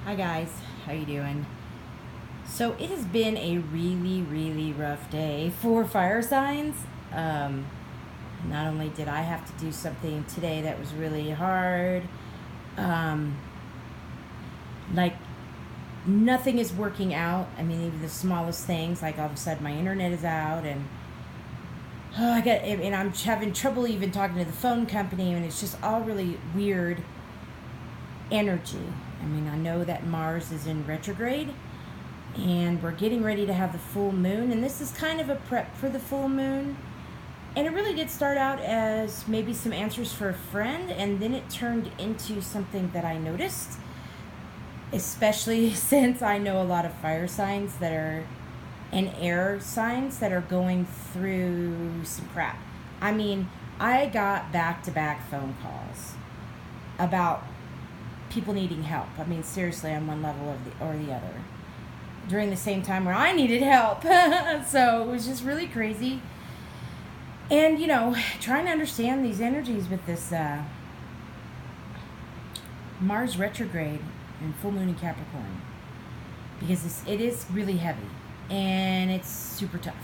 Hi guys, how you doing? So it has been a really rough day for fire signs. Not only did I have to do something today that was really hard, um, like nothing is working out. I mean, even the smallest things, like all of a sudden my internet is out, and I'm having trouble even talking to the phone company, and it's just all really weird energy. I mean, I know that Mars is in retrograde, and we're getting ready to have the full moon, and this is kind of a prep for the full moon. And it really did start out as maybe some answers for a friend, and then it turned into something that I noticed, especially since I know a lot of fire signs that are and air signs that are going through some crap. I mean, I got back-to-back phone calls about people needing help. I mean, seriously, on one level or the other, during the same time where I needed help. So it was just really crazy. And, trying to understand these energies with this Mars retrograde and full moon in Capricorn. Because it is really heavy. And it's super tough.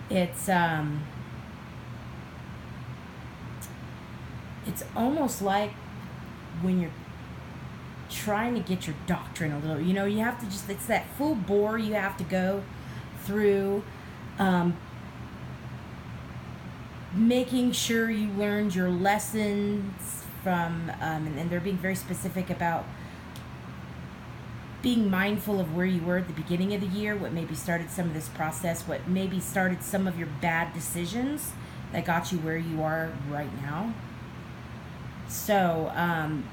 It's almost like when you're trying to get your doctrine a little, you have to it's that full bore you have to go through, making sure you learned your lessons from, and they're being very specific about being mindful of where you were at the beginning of the year, what maybe started some of this process, what maybe started some of your bad decisions that got you where you are right now. So,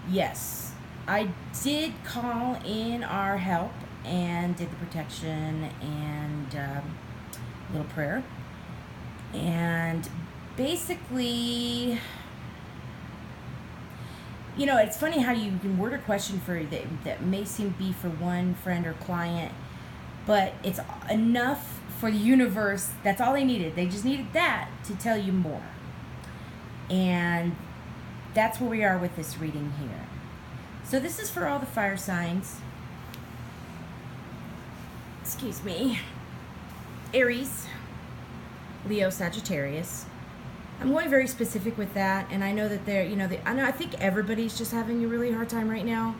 yes, I did call in our help and did the protection and a little prayer. And basically, it's funny how you can word a question for that may seem to be for one friend or client, but it's enough for the universe. That's all they needed. They just needed that to tell you more. And that's where we are with this reading here. So this is for all the fire signs. Excuse me. Aries, Leo, Sagittarius. I'm going very specific with that, and I know that I think everybody's just having a really hard time right now.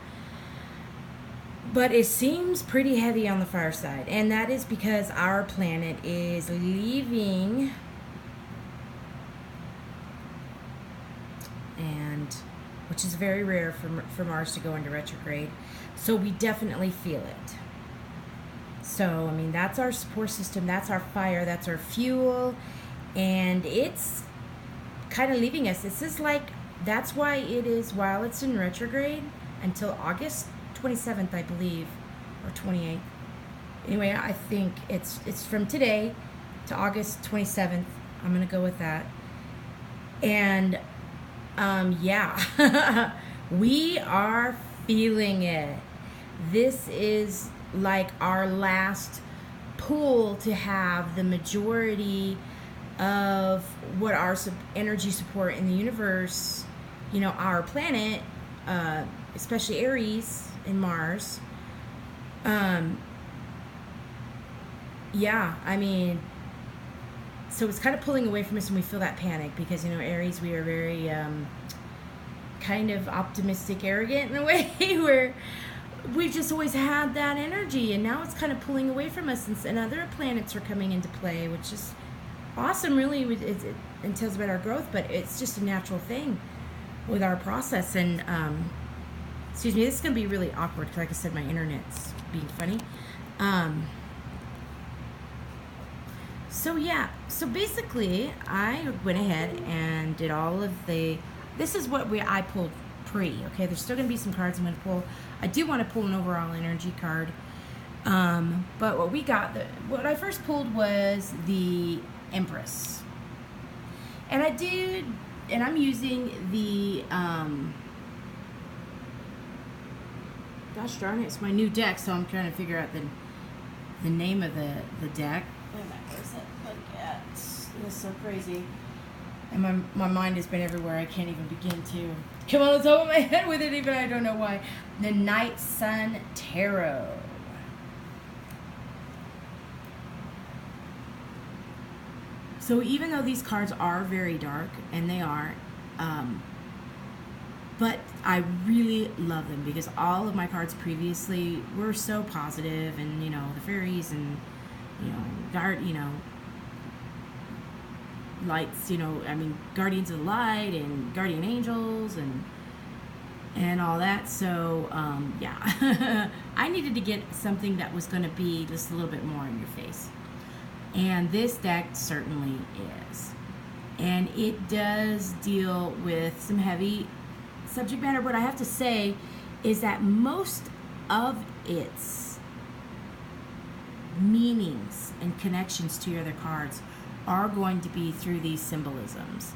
But it seems pretty heavy on the fire side, and that is because our planet is leaving, and which is very rare for Mars to go into retrograde. So we definitely feel it. So, I mean, that's our support system, that's our fire, that's our fuel, and it's kind of leaving us. This is that's why it is, while it's in retrograde, until August 27th, I believe, or 28th. Anyway, I think it's from today to August 27th. I'm going to go with that. And, yeah, we are feeling it. This is like our last pull to have the majority of what our energy support in the universe, our planet, especially Aries and Mars. Yeah, I mean, so it's kind of pulling away from us, and we feel that panic because, Aries, we are very kind of optimistic, arrogant in a way, where we've just always had that energy, and now it's kind of pulling away from us, and other planets are coming into play, which is awesome, really. It tells about our growth, but it's just a natural thing with our process. And excuse me, this is going to be really awkward because, like I said, my internet's being funny. So yeah, so basically I went ahead and did all of this is what I pulled okay, there's still going to be some cards I'm going to pull. I do want to pull an overall energy card, but what I first pulled was the Empress, and I'm using the gosh darn it, it's my new deck, so I'm trying to figure out the name of the deck. Where's that look at? It's so crazy, and my mind has been everywhere. I can't even begin to come on the top of my head with it, even I don't know why. The Night Sun Tarot. So even though these cards are very dark, and they are, but I really love them because all of my cards previously were so positive, and you know, the fairies and lights, I mean, guardians of the light and guardian angels and all that. So yeah, I needed to get something that was going to be just a little bit more in your face, and this deck certainly is, and it does deal with some heavy subject matter. What I have to say is that most of its meanings and connections to your other cards are going to be through these symbolisms,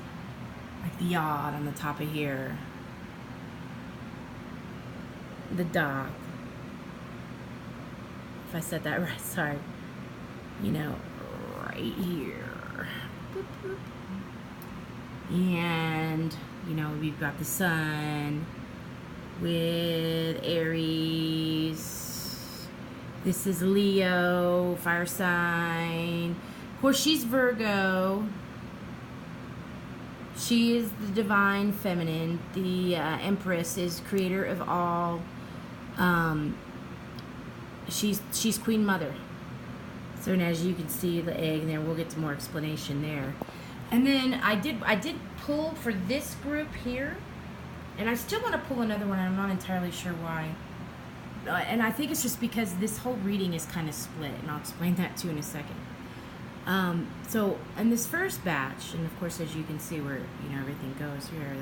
like the yod on the top of here, the dog, if I said that right, sorry, right here, boop, boop. And we've got the sun with Aries. This is Leo, fire sign. Of course, she's Virgo. She is the divine feminine. The Empress is creator of all. She's Queen Mother. So as you can see the egg, and then we'll get to more explanation there. And then I did pull for this group here, and I still want to pull another one. I'm not entirely sure why. And I think it's just because this whole reading is kind of split, and I'll explain that too in a second. So in this first batch, and of course as you can see where everything goes here,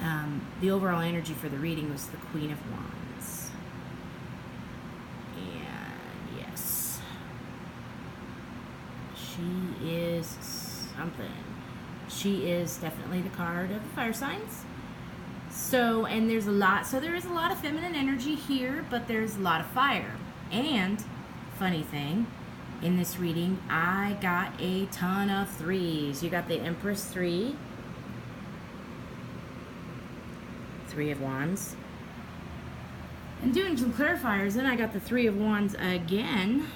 that the overall energy for the reading was the Queen of Wands. And yes, she is something. She is definitely the card of the fire signs. So, and there is a lot of feminine energy here, but there's a lot of fire. And funny thing, in this reading, I got a ton of threes. You got the Empress 3, Three of Wands. And doing some clarifiers, then I got the Three of Wands again.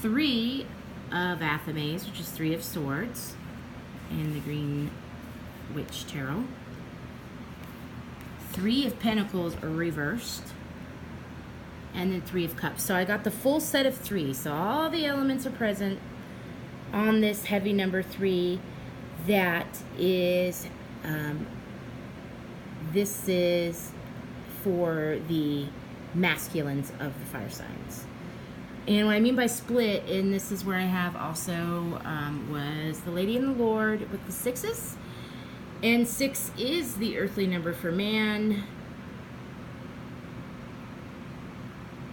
3 of Athames, which is 3 of Swords, and the Green Witch Tarot. 3 of Pentacles are reversed, and then 3 of Cups. So I got the full set of 3. So all the elements are present on this heavy number 3. That is, this is for the masculines of the fire signs. And what I mean by split, and this is where I have also was the Lady and the Lord with the 6s. And 6 is the earthly number for man.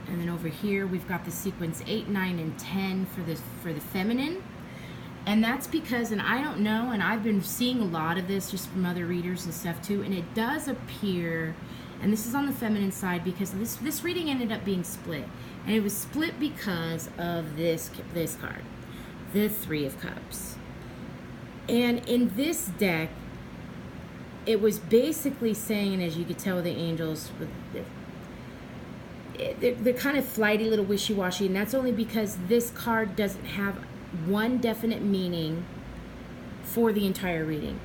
And then over here we've got the sequence 8, 9, and 10 for the feminine. And that's because, and I don't know, and I've been seeing a lot of this just from other readers and stuff too, and it does appear, and this is on the feminine side, because this reading ended up being split. And it was split because of this card, the 3 of Cups. And in this deck, it was basically saying, and as you could tell with the angels, they're kind of flighty, little wishy-washy, and that's only because this card doesn't have one definite meaning for the entire reading,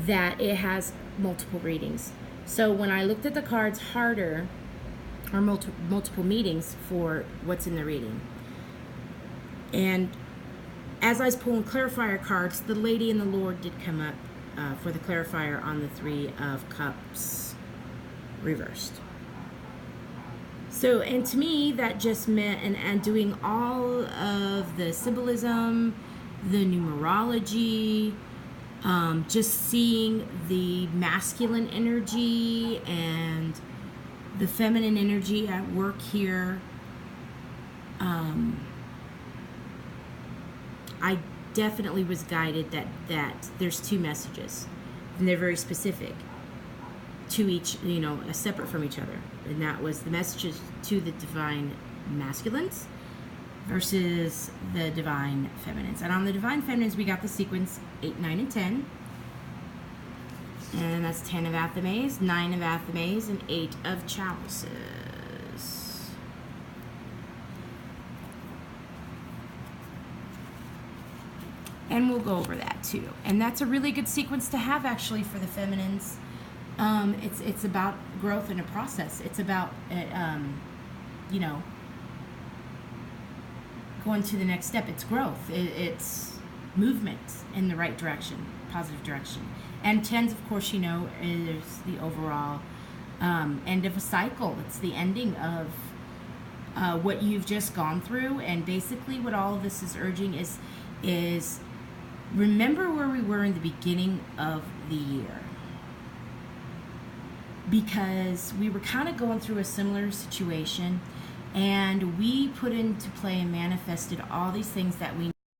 that it has multiple readings. So when I looked at the cards harder, or multiple meanings for what's in the reading, and as I was pulling clarifier cards, the Lady and the Lord did come up for the clarifier on the 3 of Cups reversed. So, and to me, that just meant, and doing all of the symbolism, the numerology, just seeing the masculine energy and the feminine energy at work here, I definitely was guided that there's 2 messages, and they're very specific to each, separate from each other. And that was the messages to the divine masculines versus the divine feminines. And on the divine feminines, we got the sequence 8, 9, and 10. And that's 10 of Athames, 9 of Athames, and 8 of Chalices. And we'll go over that too. And that's a really good sequence to have actually for the feminines. It's about growth in a process. It's about, you know, going to the next step. It's growth. It's movement in the right direction, positive direction. And 10s, of course, you know, is the overall end of a cycle. It's the ending of what you've just gone through. And basically what all of this is urging is remember where we were in the beginning of the year. Because we were kind of going through a similar situation, and we put into play and manifested all these things that we